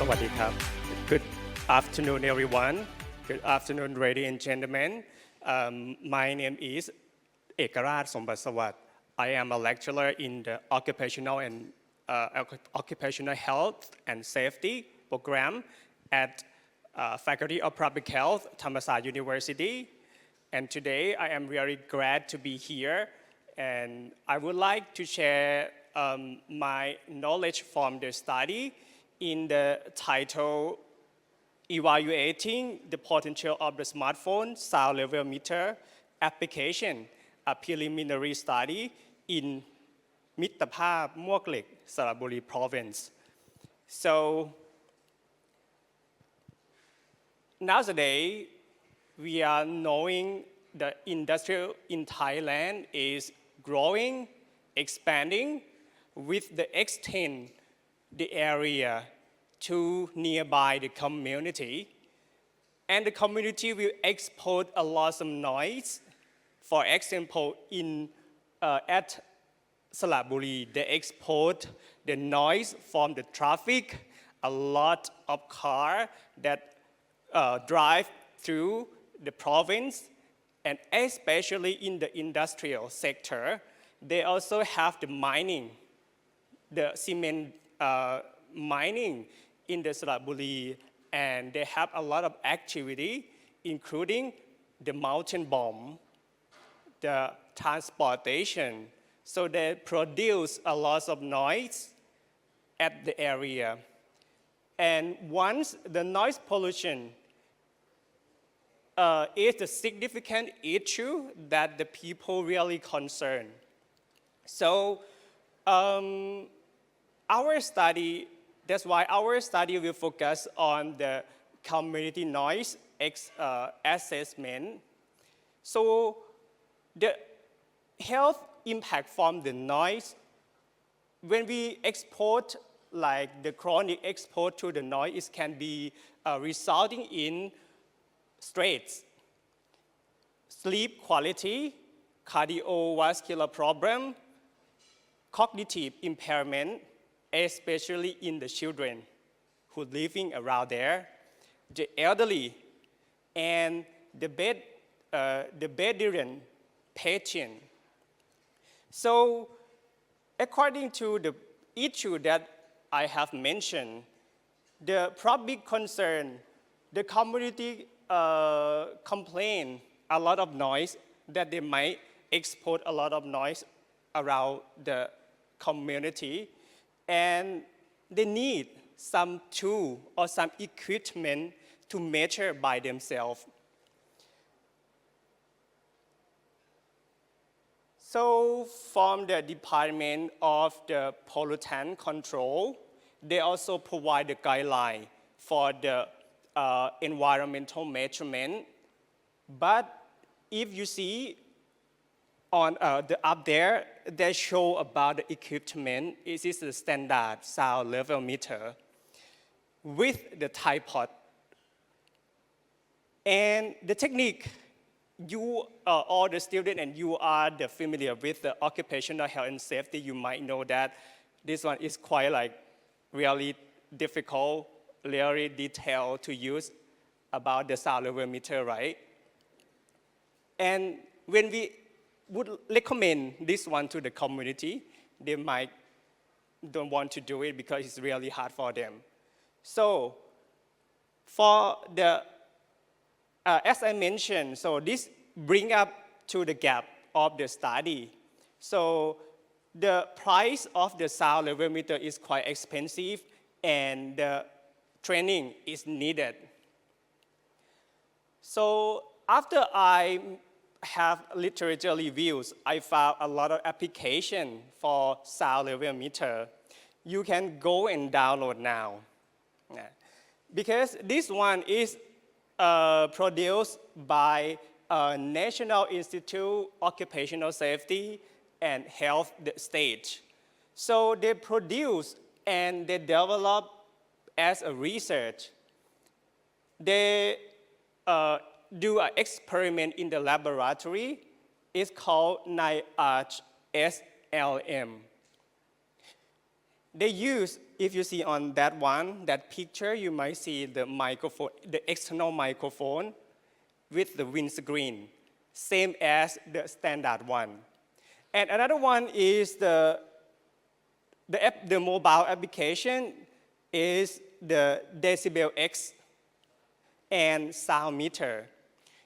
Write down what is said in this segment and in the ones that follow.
สวัสดีครับ Good afternoon, everyone. Good afternoon, ladies and gentlemen. My name is เอกราช สมบัติสวัสดิ์ I am a lecturer in the occupational health and safety program at Faculty of Public Health, Thammasat University. And today I am very glad to be here, and I would like to share my knowledge from the study in the title Evaluating the Potential of the Smartphone Sound Level Meter Application, a preliminary study in มิตรภาพมวกเหล็ก สระบุรี province. So nowadays we are knowing the industry in Thailand is growing, expanding with the extent the area to nearby the community, and the community will export a lot of noise. For example, at Salaburi, they export the noise from the traffic, a lot of cars that drive through the province, and especially in the industrial sector, they also have the mining, the cement mining in the Salaburi, and they have a lot of activity, including the mountain bomb, the transportation. So they produce a lot of noise at the area. And once the noise pollution is a significant issue that the people really concerned. So that's why our study will focus on the community noise assessment. So the health impact from the noise, when we export, like the chronic exposure to the noise, it can be resulting in stress, sleep quality, cardiovascular problem, cognitive impairment, especially in the children who are living around there, the elderly, and the bedridden patient. So according to the issue that I have mentioned, the public concern, the community complain a lot of noise, that they might export a lot of noise around the community, and they need some tool or some equipment to measure by themselves. So from the Department of the Pollutant Control, they also provide the guideline for the environmental measurement. But if you see on up there, they show about the equipment. It is the standard sound level meter with the tripod. And the technique, you all the students and you are familiar with the occupational health and safety, you might know that this one is quite like really difficult, really detailed to use about the sound level meter, right? And when we would recommend this one to the community, they might don't want to do it because it's really hard for them. So for the as I mentioned, so this bring up to the gap of the study. So the price of the sound level meter is quite expensive, and the training is needed. So after I have literature reviews, I found a lot of application for sound level meter. You can go and download now. Because this one is produced by National Institute Occupational Safety and Health state. So they produce and they develop as a research. They do an experiment in the laboratory. It's called NIARCH SLM. They use, if you see on that one, that picture, you might see the microphone, the external microphone with the windscreen, same as the standard one. And another one is the mobile application is the Decibel X and sound meter.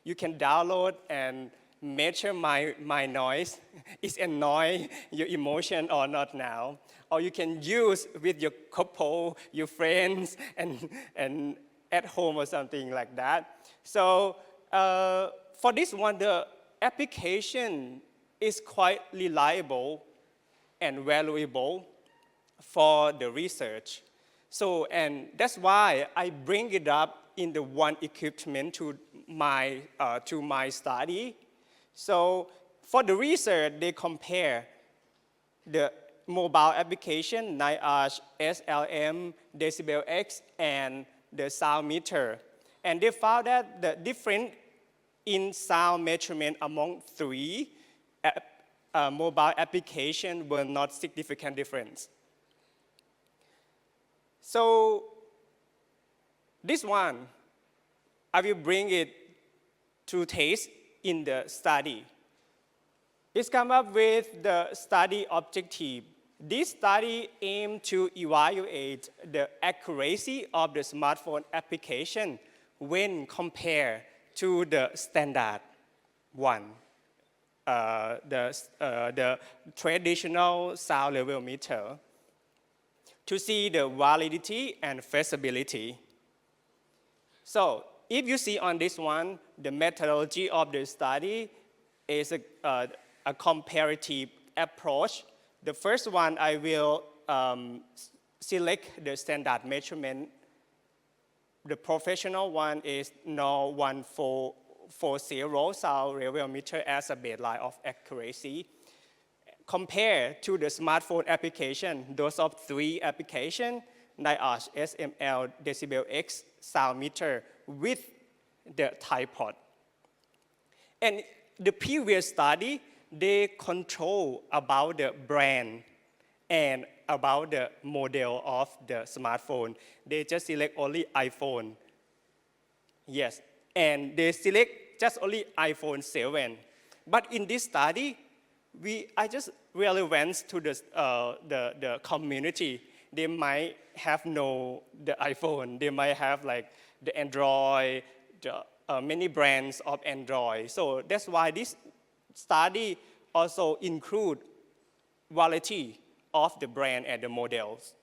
You can download and measure my noise. Is it annoy your emotion or not now? Or you can use with your couple, your friends, and at home or something like that. So for this one, the application is quite reliable and valuable for the research. So, and that's why I bring it up in the one equipment to my study. So for the research, they compare the mobile application, NIOSH, SLM, Decibel X, and the sound meter. And they found that the difference in sound measurement among three mobile applications were not significant difference. So this one, I will bring it to taste in the study. It's come up with the study objective. This study aimed to evaluate the accuracy of the smartphone application when compared to the standard one, the traditional sound level meter, to see the validity and feasibility. So if you see on this one, the methodology of the study is a comparative approach. The first one, I will select the standard measurement. The professional one is No 1440 sound level meter as a baseline of accuracy. Compared to the smartphone application, those of three applications, NIOSH, SML, Decibel X, sound meter with the tripod. And the previous study, they control about the brand and about the model of the smartphone. They just select only iPhone. Yes, and they select just only iPhone 7. But in this study, I just really went to the community. They might have the iPhone. They might have like the Android, many brands of Android. So that's why this study also include quality of the brand and the models.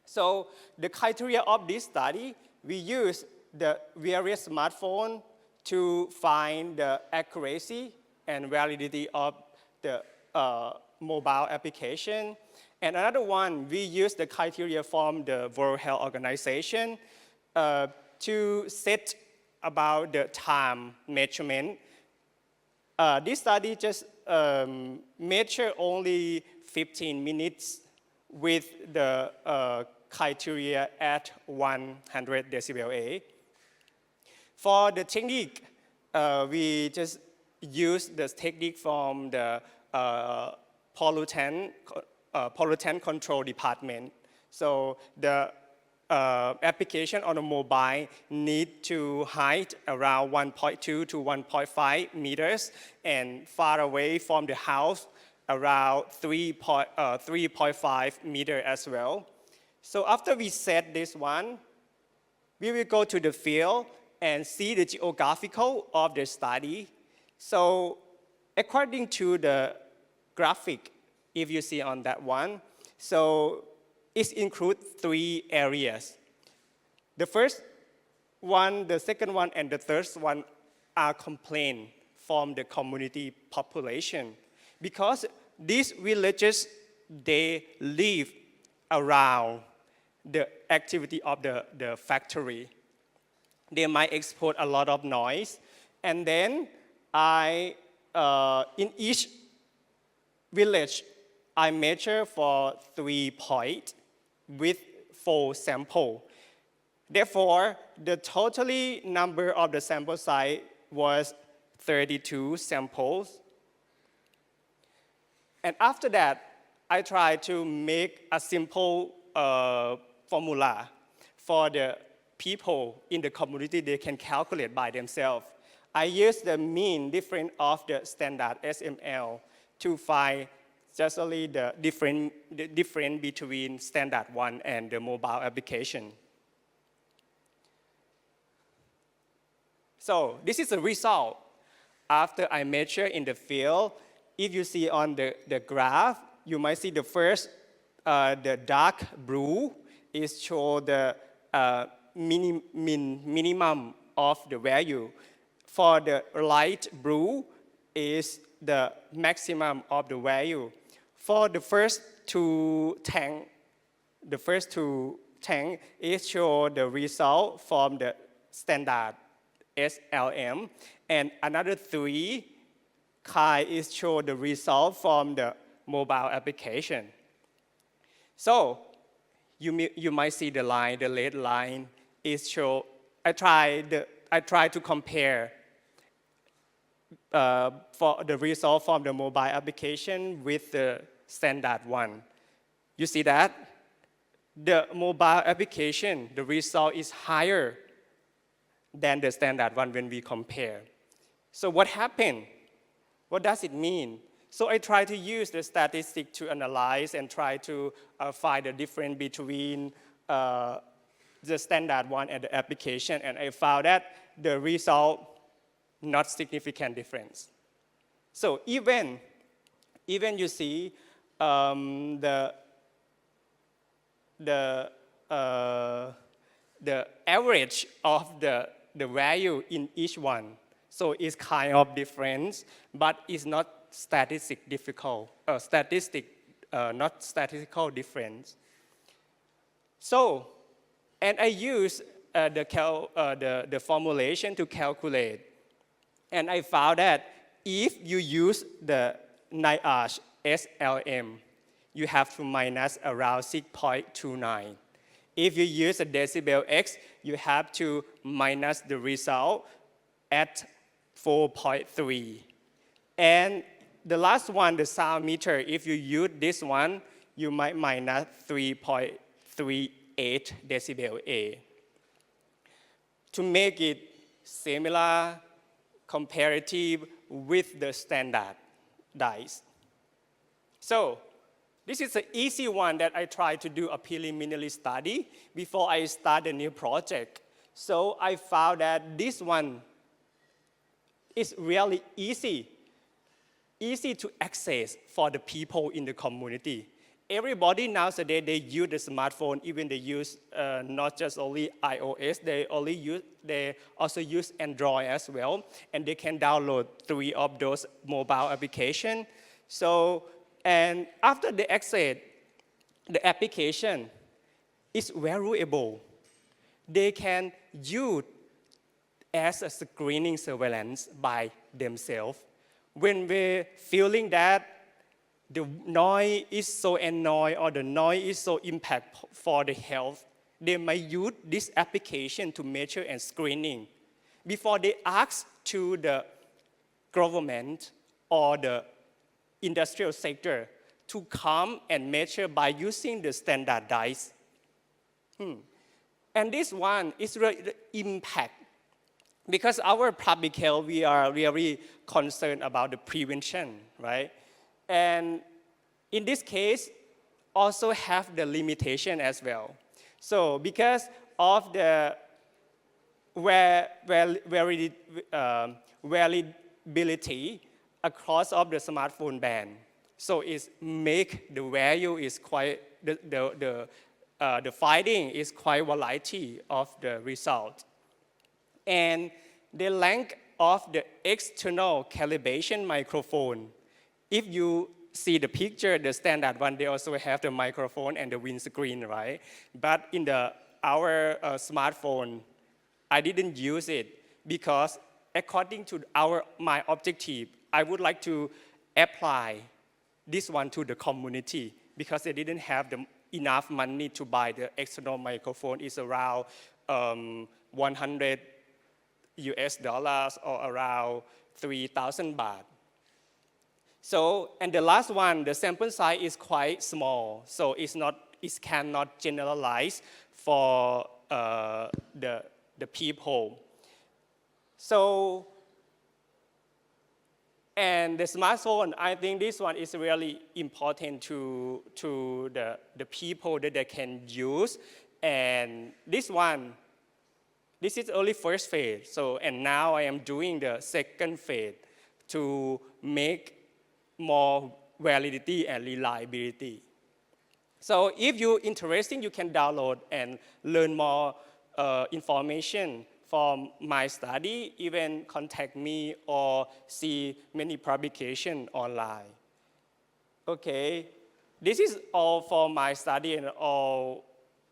So the criteria of this study, we use the various smartphones to find the accuracy and validity of the mobile application. And another one, we use the criteria from the World Health Organization to set about the time measurement. This study just measure only 15 minutes with the criteria at 100 decibel A. For the technique, we just use the technique from the pollutant control department. So the application on a mobile need to height around 1.2 to 1.5 meters and far away from the house around 3.5 meters as well. So after we set this one, we will go to the field and see the geographical of the study. So according to the graphic, if you see on that one, so it includes three areas. The first one, the second one, and the third one are complaints from the community population because these villages, they live around the activity of the factory. They might export a lot of noise. And then in each village, I measure for 3 points with 4 samples. Therefore, the total number of the sample size was 32 samples. And after that, I try to make a simple formula for the people in the community they can calculate by themselves. I use the mean difference of the standard SML to find just only the difference between standard one and the mobile application. So this is the result after I measure in the field. If you see on the graph, you might see the first, the dark blue is show the minimum of the value. For the light blue is the maximum of the value. For the first two tank is show the result from the standard SLM, and another three kind is show the result from the mobile application. So you might see the line, the red line is show. I try to compare for the result from the mobile application with the standard one. You see that? The mobile application, the result is higher than the standard one when we compare. So what happened? What does it mean? So I try to use the statistic to analyze and try to find the difference between the standard one and the application, and I found that the result not significant difference. So even you see the average of the value in each one, so it's kind of different, but it's not not statistical difference. So, and I use the formulation to calculate, and I found that if you use the NIOSH SLM, you have to minus around 6.29. If you use a decibel X, you have to minus the result at 4.3. And the last one, the sound meter, if you use this one, you might minus 3.38 decibel A. To make it similar, comparative with the standard dice. So this is an easy one that I try to do a preliminary study before I start a new project. So I found that this one is really easy to access for the people in the community. Everybody nowadays, they use the smartphone, even they use not just only iOS, they also use Android as well, and they can download 3 of those mobile applications. So, and after they access the application, is valuable. They can use as a screening surveillance by themselves. When we're feeling that the noise is so annoying or the noise is so impactful for the health, they might use this application to measure and screening before they ask to the government or the industrial sector to come and measure by using the standardized. And this one is really the impact. Because our public health, we are really concerned about the prevention, right? And in this case, also have the limitation as well. So because of the variability across of the smartphone band, so it make the value is quite, the finding is quite variety of the result. And the length of the external calibration microphone, if you see the picture, the standard one, they also have the microphone and the windscreen, right? But in our smartphone, I didn't use it because according to my objective, I would like to apply this one to the community because they didn't have enough money to buy the external microphone. It's around 100 US dollars or around 3,000 baht. So, and the last one, the sample size is quite small, so it cannot generalize for the people. So, and the smartphone, I think this one is really important to the people that they can use. And this one, this is only first phase. So, and now I am doing the second phase to make more validity and reliability. So if you're interested, you can download and learn more information from my study, even contact me or see many publications online. Okay, this is all for my study and all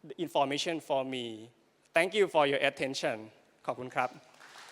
the information for me. Thank you for your attention. ขอบคุณครับ